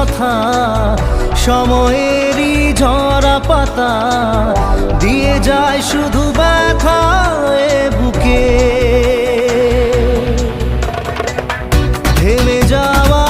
কথা, সময়েরই ঝরা পাতা দিয়ে যায় শুধু ব্যথা এ বুকে। থেমে যাওয়া